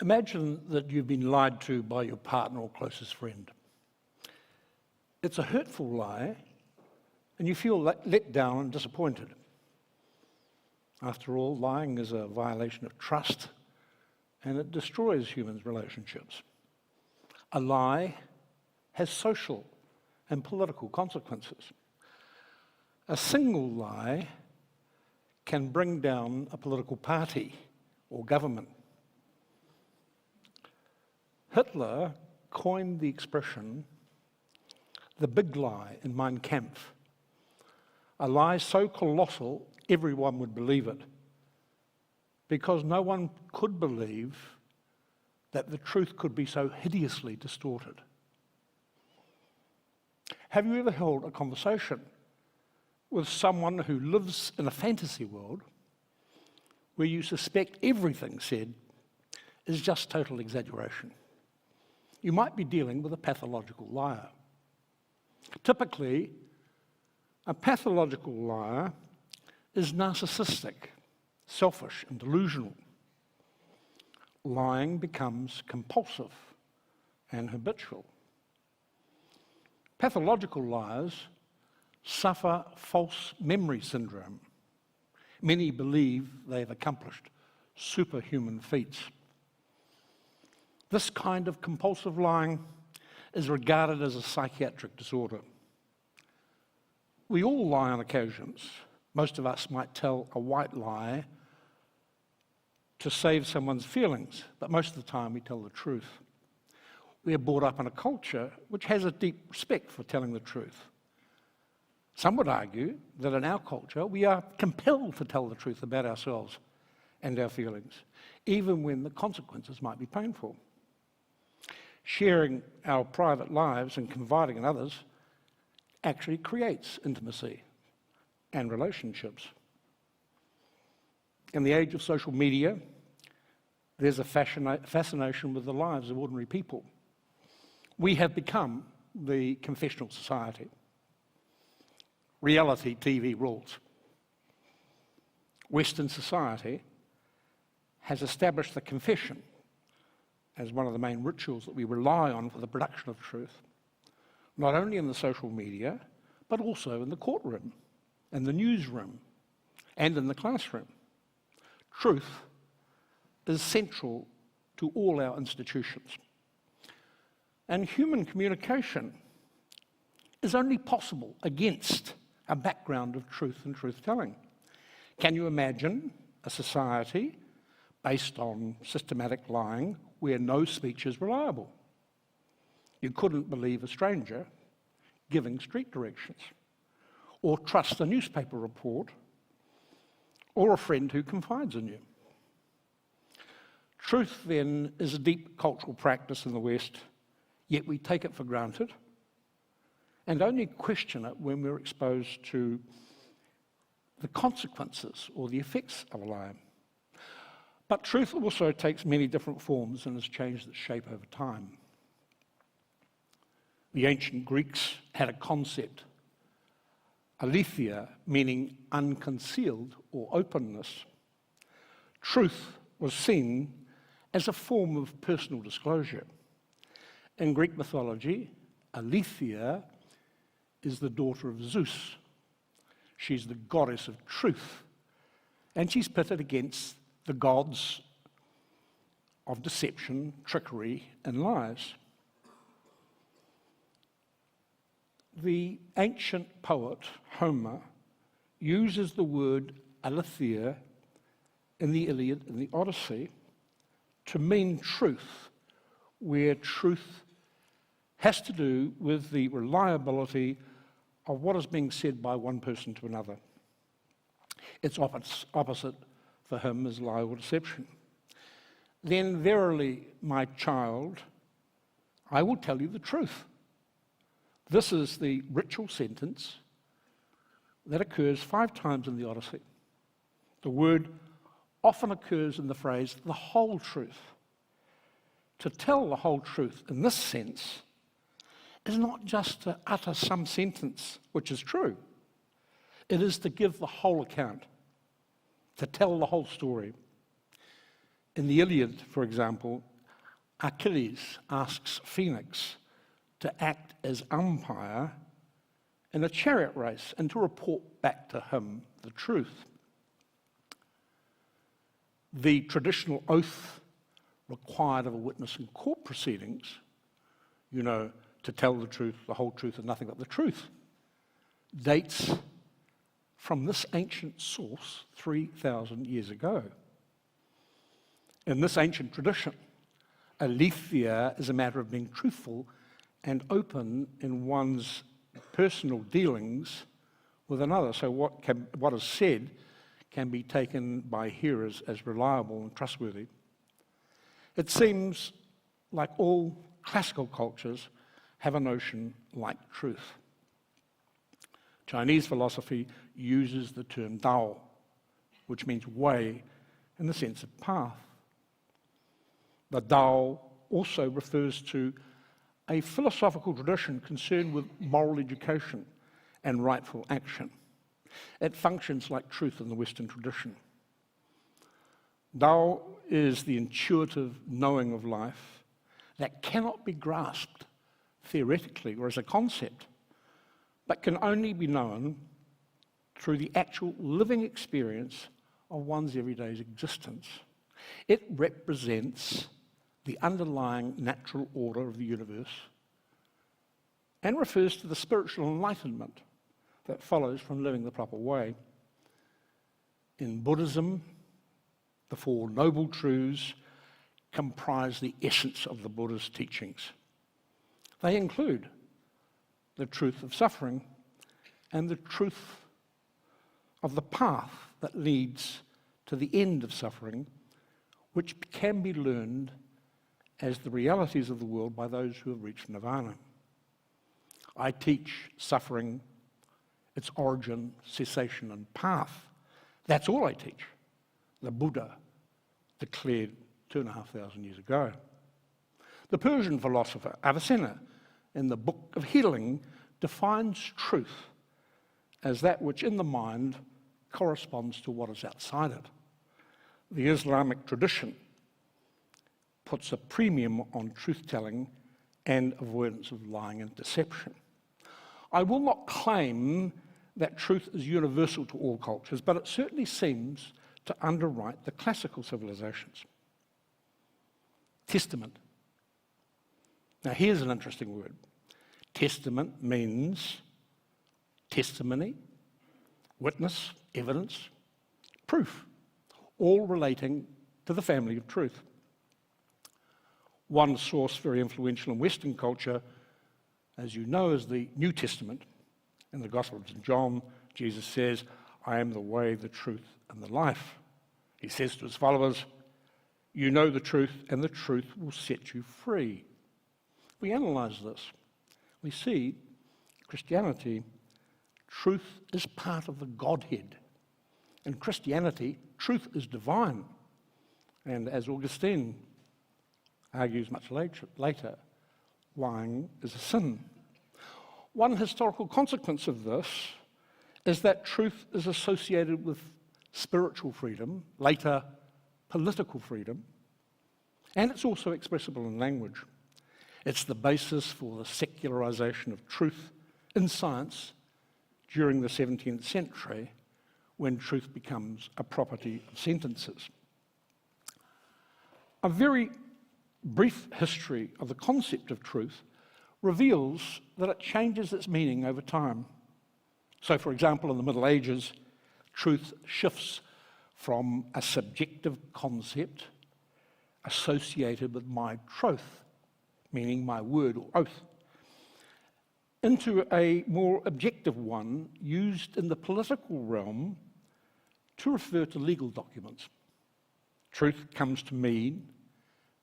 Imagine that you've been lied to by your partner or closest friend. It's a hurtful lie, and you feel let down and disappointed. After all, lying is a violation of trust, and it destroys human relationships. A lie has social and political consequences. A single lie can bring down a political party or government. Hitler coined the expression, the big lie in Mein Kampf, a lie so colossal everyone would believe it, because no one could believe that the truth could be so hideously distorted. Have you ever held a conversation with someone who lives in a fantasy world where you suspect everything said is just total exaggeration? You might be dealing with a pathological liar. Typically, a pathological liar is narcissistic, selfish, and delusional. Lying becomes compulsive and habitual. Pathological liars suffer false memory syndrome. Many believe they've accomplished superhuman feats. This kind of compulsive lying is regarded as a psychiatric disorder. We all lie on occasions. Most of us might tell a white lie to save someone's feelings, but most of the time we tell the truth. We are brought up in a culture which has a deep respect for telling the truth. Some would argue that in our culture we are compelled to tell the truth about ourselves and our feelings, even when the consequences might be painful. Sharing our private lives and confiding in others actually creates intimacy and relationships. In the age of social media, there's a fascination with the lives of ordinary people. We have become the confessional society. Reality TV rules. Western society has established the confession as one of the main rituals that we rely on for the production of truth, not only in the social media, but also in the courtroom, in the newsroom, and in the classroom. Truth is central to all our institutions. And human communication is only possible against a background of truth and truth-telling. Can you imagine a society based on systematic lying where no speech is reliable? You couldn't believe a stranger giving street directions, or trust a newspaper report, or a friend who confides in you. Truth, then, is a deep cultural practice in the West, yet we take it for granted and only question it when we're exposed to the consequences or the effects of a lie. But truth also takes many different forms and has changed its shape over time. The ancient Greeks had a concept, aletheia, meaning unconcealed or openness. Truth was seen as a form of personal disclosure. In Greek mythology, aletheia is the daughter of Zeus. She's the goddess of truth, and she's pitted against the gods of deception, trickery, and lies. The ancient poet Homer uses the word aletheia in the Iliad and the Odyssey to mean truth, where truth has to do with the reliability of what is being said by one person to another. Its opposite for him is lie or deception. Then verily, my child, I will tell you the truth. This is the ritual sentence that occurs 5 times in the Odyssey. The word often occurs in the phrase, the whole truth. To tell the whole truth in this sense is not just to utter some sentence, which is true. It is to give the whole account, to tell the whole story. In the Iliad, for example, Achilles asks Phoenix to act as umpire in a chariot race and to report back to him the truth. The traditional oath required of a witness in court proceedings, to tell the truth, the whole truth, and nothing but the truth, dates from this ancient source 3,000 years ago. In this ancient tradition, aletheia is a matter of being truthful and open in one's personal dealings with another. So what is said can be taken by hearers as reliable and trustworthy. It seems like all classical cultures have a notion like truth. Chinese philosophy uses the term Dao, which means way in the sense of path. The Dao also refers to a philosophical tradition concerned with moral education and rightful action. It functions like truth in the Western tradition. Dao is the intuitive knowing of life that cannot be grasped theoretically or as a concept, but can only be known through the actual living experience of one's everyday existence. It represents the underlying natural order of the universe and refers to the spiritual enlightenment that follows from living the proper way. In Buddhism, the Four Noble Truths comprise the essence of the Buddha's teachings. They include the truth of suffering and the truth of the path that leads to the end of suffering, which can be learned as the realities of the world by those who have reached nirvana. I teach suffering, its origin, cessation, and path. That's all I teach. The Buddha declared 2,500 years ago. The Persian philosopher Avicenna, in the Book of Healing, defines truth as that which in the mind corresponds to what is outside it. The Islamic tradition puts a premium on truth-telling and avoidance of lying and deception. I will not claim that truth is universal to all cultures, but it certainly seems to underwrite the classical civilizations. Testament. Now here's an interesting word. Testament means testimony, witness, evidence, proof, all relating to the family of truth. One source very influential in Western culture, as you know, is the New Testament. In the Gospel of St. John, Jesus says, "I am the way, the truth, and the life." He says to his followers, "You know the truth, and the truth will set you free." We analyze this. We see Christianity, truth is part of the Godhead. In Christianity, truth is divine. And as Augustine argues much later, lying is a sin. One historical consequence of this is that truth is associated with spiritual freedom, later political freedom, and it's also expressible in language. It's the basis for the secularization of truth in science during the 17th century, when truth becomes a property of sentences. A very brief history of the concept of truth reveals that it changes its meaning over time. So, for example, in the Middle Ages, truth shifts from a subjective concept associated with my troth, meaning my word or oath, into a more objective one used in the political realm to refer to legal documents. Truth comes to mean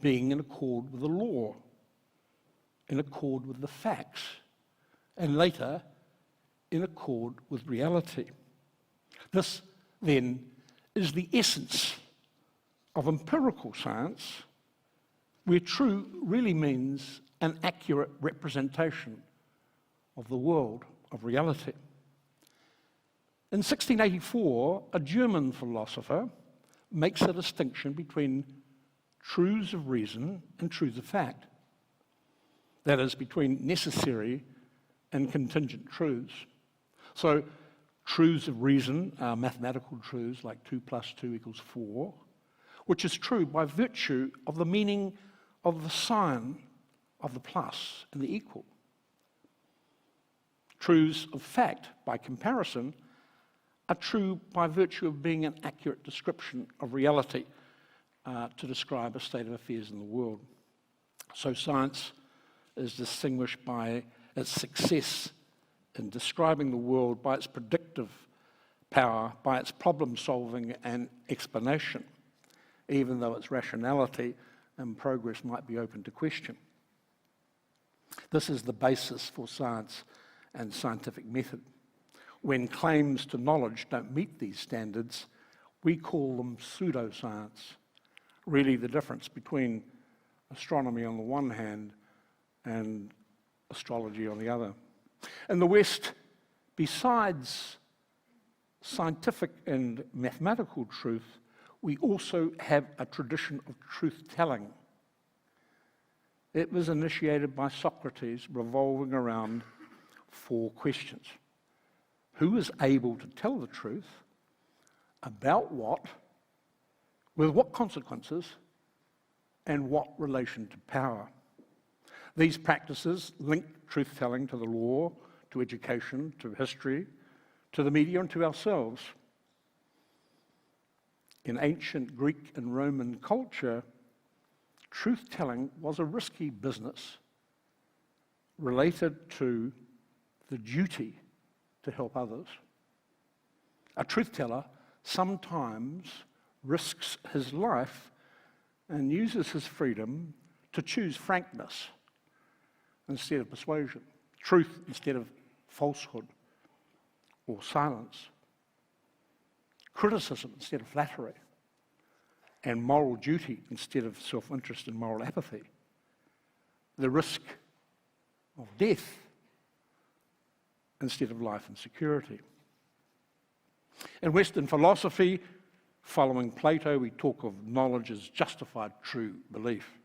being in accord with the law, in accord with the facts, and later in accord with reality. This, then, is the essence of empirical science, where true really means an accurate representation of the world, of reality. In 1684, a German philosopher makes a distinction between truths of reason and truths of fact. That is, between necessary and contingent truths. So, truths of reason are mathematical truths like 2 + 2 = 4, which is true by virtue of the meaning of the sign of the plus and the equal. Truths of fact, by comparison, are true by virtue of being an accurate description of reality to describe a state of affairs in the world. So science is distinguished by its success in describing the world by its predictive power, by its problem-solving and explanation, even though its rationality and progress might be open to question. This is the basis for science and scientific method. When claims to knowledge don't meet these standards, we call them pseudoscience. Really the difference between astronomy on the one hand and astrology on the other. In the West, besides scientific and mathematical truth, we also have a tradition of truth-telling. It was initiated by Socrates, revolving around 4 questions. Who is able to tell the truth? About what? With what consequences? And what relation to power? These practices link truth-telling to the law, to education, to history, to the media, and to ourselves. In ancient Greek and Roman culture, truth-telling was a risky business related to the duty to help others. A truth-teller sometimes risks his life and uses his freedom to choose frankness instead of persuasion, truth instead of falsehood or silence, criticism instead of flattery, and moral duty instead of self-interest and moral apathy. The risk of death instead of life and security. In Western philosophy, following Plato, we talk of knowledge as justified true belief.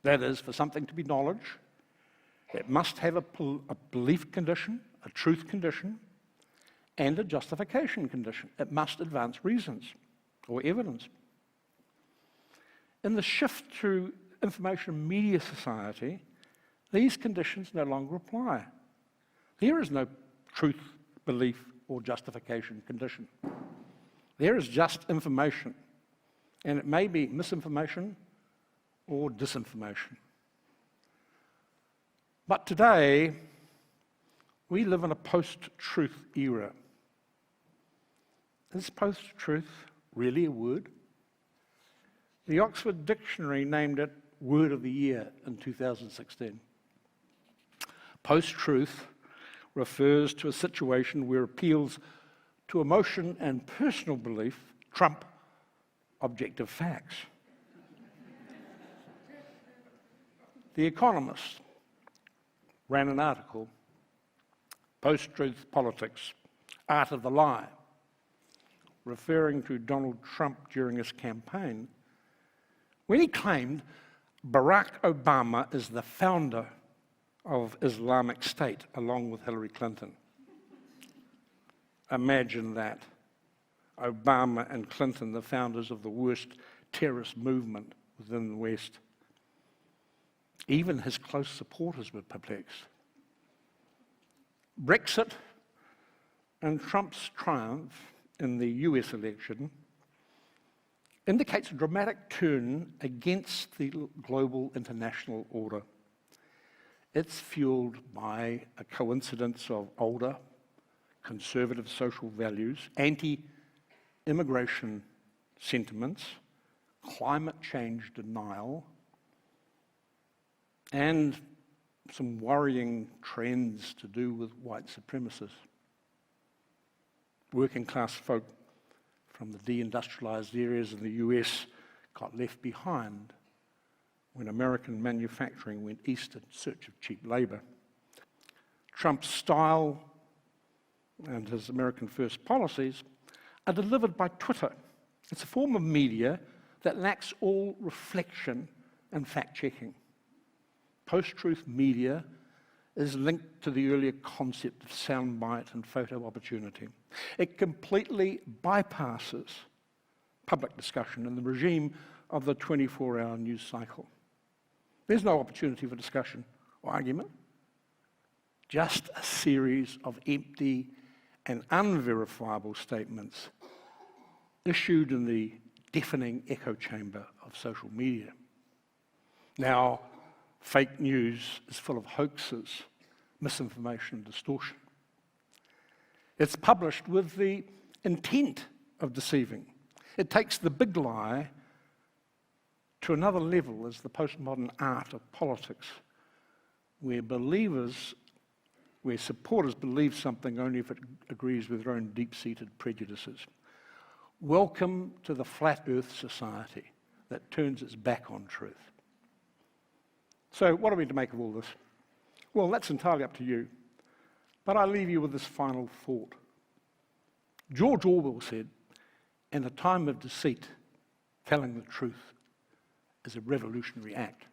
That is, for something to be knowledge, it must have a belief condition, a truth condition, and a justification condition. It must advance reasons or evidence. In the shift to information media society, these conditions no longer apply. There is no truth, belief, or justification condition. There is just information, and it may be misinformation or disinformation. But today, we live in a post-truth era. Is post-truth really a word? The Oxford Dictionary named it Word of the Year in 2016. Post-truth refers to a situation where appeals to emotion and personal belief trump objective facts. The Economist ran an article, Post-Truth Politics, Art of the Lie, referring to Donald Trump during his campaign, when he claimed Barack Obama is the founder of Islamic State, along with Hillary Clinton. Imagine that. Obama and Clinton, the founders of the worst terrorist movement within the West. Even his close supporters were perplexed. Brexit and Trump's triumph in the US election indicates a dramatic turn against the global international order. It's fueled by a coincidence of older, conservative social values, anti-immigration sentiments, climate change denial, and some worrying trends to do with white supremacists. Working class folk from the deindustrialized areas in the US got left behind when American manufacturing went east in search of cheap labor. Trump's style and his American First policies are delivered by Twitter. It's a form of media that lacks all reflection and fact-checking. Post-truth media is linked to the earlier concept of soundbite and photo opportunity. It completely bypasses public discussion in the regime of the 24-hour news cycle. There's no opportunity for discussion or argument, just a series of empty and unverifiable statements issued in the deafening echo chamber of social media. Now, fake news is full of hoaxes, misinformation, and distortion. It's published with the intent of deceiving. It takes the big lie to another level as the postmodern art of politics, where supporters believe something only if it agrees with their own deep-seated prejudices. Welcome to the flat earth society that turns its back on truth. So what are we to make of all this? Well, that's entirely up to you. But I leave you with this final thought. George Orwell said, "In a time of deceit, telling the truth is a revolutionary act."